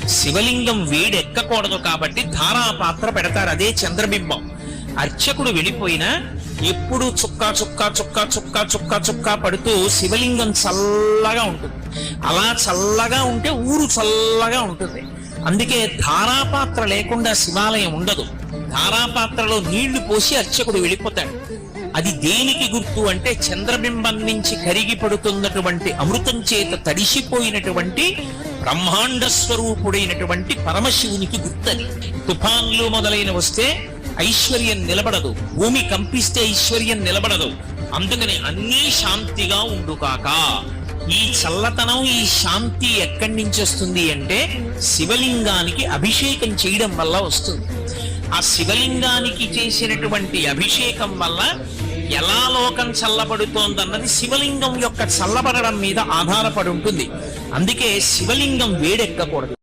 శివలింగం వేడెక్కకూడదు కాబట్టి ధారాపాత్ర పెడతారు, అదే చంద్రబింబం. అర్చకుడు వెళ్ళిపోయినా ఎప్పుడు చుక్క చుక్క చుక్క చుక్క చుక్క చుక్క పడుతూ శివలింగం చల్లగా ఉంటుంది. అలా చల్లగా ఉంటే ఊరు చల్లగా ఉంటుంది. అందుకే ధారాపాత్ర లేకుండా శివాలయం ఉండదు. ధారాపాత్రలో నీళ్లు పోసి అర్చకుడు వెళ్ళిపోతాడు. అది దేనికి గుర్తు అంటే చంద్రబింబం నుంచి కరిగి పడుతున్నటువంటి అమృతం చేత తడిసిపోయినటువంటి బ్రహ్మాండ స్వరూపుడైనటువంటి పరమశివునికి గుర్తని. తుఫాన్లు మొదలైన వస్తే ఐశ్వర్యం నిలబడదు, భూమి కంపిస్తే ఐశ్వర్యం నిలబడదు. అందుకని అన్నీ శాంతిగా ఉండుకాక. ఈ చల్లతనం, ఈ శాంతి ఎక్కడి నుంచి వస్తుంది అంటే శివలింగానికి అభిషేకం చేయడం వల్ల వస్తుంది. ఆ శివలింగానికి చేసినటువంటి అభిషేకం వల్ల ఎలా లోకం చల్లబడుతోందన్నది శివలింగం యొక్క చల్లబడడం మీద ఆధారపడి ఉంటుంది. అందుకే శివలింగం వేడెక్కకూడదు.